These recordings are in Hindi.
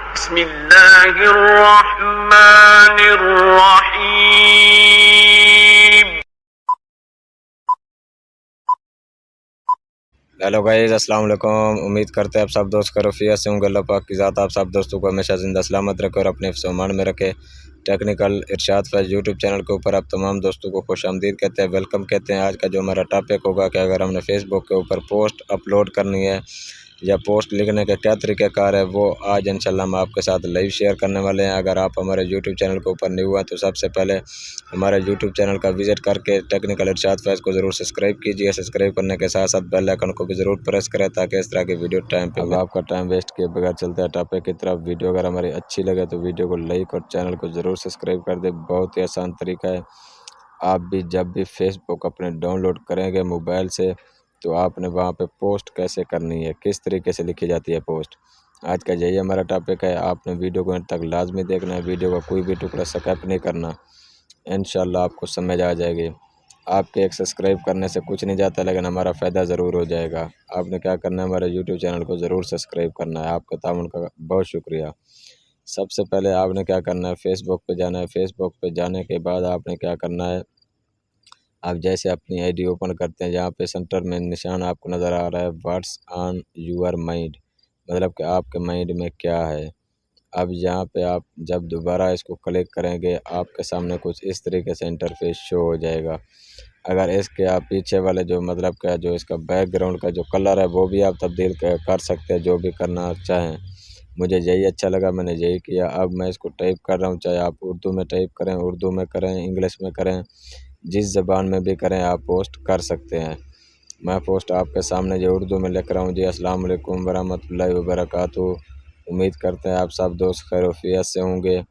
बिस्मिल्लाहिर्रहमानिर्रहीम। हेलो गाइस, अस्सलाम वालेकुम। उम्मीद करते हैं आप सब दोस्त खैरियत से होंगे। अल्लाह पाक की ज़ात आप सब दोस्तों को हमेशा ज़िंदा सलामत रखे और अपने हिफ्ज़-ओ-अमान में रखे। टेक्निकल इरशाद फैज़ यूट्यूब चैनल के ऊपर आप तमाम दोस्तों को खुशामदीद कहते हैं, वेलकम कहते हैं। आज का जो हमारा टॉपिक होगा कि अगर हमने फेसबुक के ऊपर पोस्ट अपलोड करनी है या पोस्ट लिखने का क्या तरीक़ाकार है, वो आज इंशाल्लाह हम आपके साथ लाइव शेयर करने वाले हैं। अगर आप हमारे यूट्यूब चैनल के ऊपर न्यू हैं तो सबसे पहले हमारे यूट्यूब चैनल का विज़िट करके टेक्निकल इरशाद फैज़ को ज़रूर सब्सक्राइब कीजिए। सब्सक्राइब करने के साथ साथ बेल आइकन को भी ज़रूर प्रेस करें ताकि इस तरह की वीडियो टाइम पे। अब आपका टाइम वेस्ट किए बगैर चलते हैं टॉपिक की तरफ। वीडियो अगर हमारी अच्छी लगे तो वीडियो को लाइक और चैनल को ज़रूर सब्सक्राइब कर दें। बहुत ही आसान तरीका है। आप भी जब भी फेसबुक अपने डाउनलोड करेंगे मोबाइल से तो आपने वहाँ पे पोस्ट कैसे करनी है, किस तरीके से लिखी जाती है पोस्ट, आज का यही हमारा टॉपिक है। आपने वीडियो को अंत तक लाजमी देखना है, वीडियो का कोई भी टुकड़ा स्किप नहीं करना, इंशाल्लाह आपको समझ आ जाएगी। आपके एक सब्सक्राइब करने से कुछ नहीं जाता, लेकिन हमारा फ़ायदा ज़रूर हो जाएगा। आपने क्या करना है, हमारे यूट्यूब चैनल को ज़रूर सब्सक्राइब करना है। आपका ताउन का बहुत शुक्रिया। सबसे पहले आपने क्या करना है, फ़ेसबुक पे जाना है। फ़ेसबुक पे जाने के बाद आपने क्या करना है, आप जैसे अपनी आईडी ओपन करते हैं, जहाँ पे सेंटर में निशान आपको नज़र आ रहा है, व्हाट्स ऑन योर माइंड, मतलब कि आपके माइंड में क्या है। अब यहाँ पे आप जब दोबारा इसको क्लिक करेंगे, आपके सामने कुछ इस तरीके से इंटरफेस शो हो जाएगा। अगर इसके आप पीछे वाले जो मतलब का जो इसका बैकग्राउंड का जो कलर है वो भी आप तब्दील कर सकते हैं, जो भी करना चाहें। मुझे यही अच्छा लगा, मैंने यही किया। अब मैं इसको टाइप कर रहा हूँ, चाहे आप उर्दू में टाइप करें, उर्दू में करें, इंग्लिश में करें, जिस ज़बान में भी करें आप पोस्ट कर सकते हैं। मैं पोस्ट आपके सामने जो उर्दू में लिख रहा हूँ जी, अस्सलाम वालेकुम वरहमतुल्लाहि वबरकातुहू। उम्मीद करते हैं आप सब दोस्त खैरियत से होंगे।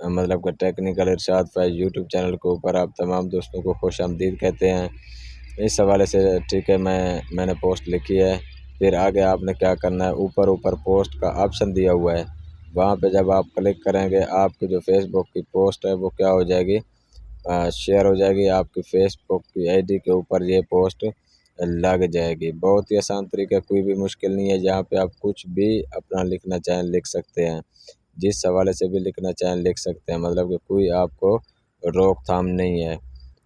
मतलब कि टेक्निकल इरशाद फैज़ यूट्यूब चैनल के ऊपर आप तमाम दोस्तों को खुशामदीद कहते हैं। इस हवाले से ठीक है, मैंने पोस्ट लिखी है। फिर आगे आपने क्या करना है, ऊपर पोस्ट का ऑप्शन दिया हुआ है, वहाँ पे जब आप क्लिक करेंगे आपकी जो फेसबुक की पोस्ट है वो क्या हो जाएगी, शेयर हो जाएगी। आपकी फेसबुक की आईडी के ऊपर ये पोस्ट लग जाएगी। बहुत ही आसान तरीका, कोई भी मुश्किल नहीं है। यहाँ पे आप कुछ भी अपना लिखना चाहें लिख सकते हैं, जिस हवाले से भी लिखना चाहें लिख सकते हैं, मतलब कि कोई आपको रोकथाम नहीं है।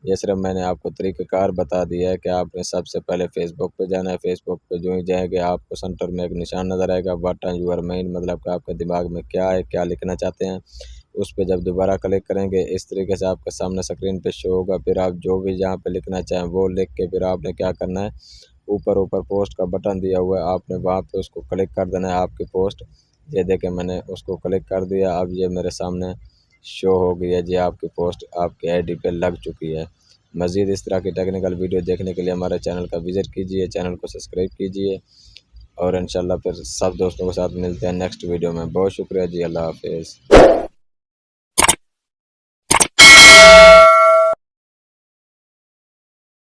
ये सिर्फ मैंने आपको तरीक़ाकार बता दिया है कि आपने सबसे पहले फ़ेसबुक पे जाना है। फ़ेसबुक पे जो ही जाएंगे आपको सेंटर में एक निशान नज़र आएगा, व्हाट ऑन योर माइंड, मतलब कि आपके दिमाग में क्या है, क्या लिखना चाहते हैं। उस पे जब दोबारा क्लिक करेंगे इस तरीके से आपके सामने स्क्रीन पे शो होगा। फिर आप जो भी जहाँ पे लिखना चाहें वो लिख के फिर आपने क्या करना है, ऊपर पोस्ट का बटन दिया हुआ है, आपने वहाँ पे उसको क्लिक कर देना है। आपकी पोस्ट ये देखें, मैंने उसको क्लिक कर दिया। अब ये मेरे सामने शो हो गई है जी, आपकी पोस्ट आपकी आईडी पे लग चुकी है। मज़ीद इस तरह की टेक्निकल वीडियो देखने के लिए हमारे चैनल का विज़िट कीजिए, चैनल को सब्सक्राइब कीजिए और इंशाल्लाह फिर सब दोस्तों के साथ मिलते हैं नेक्स्ट वीडियो में। बहुत शुक्रिया जी, अल्लाह हाफ़िज़।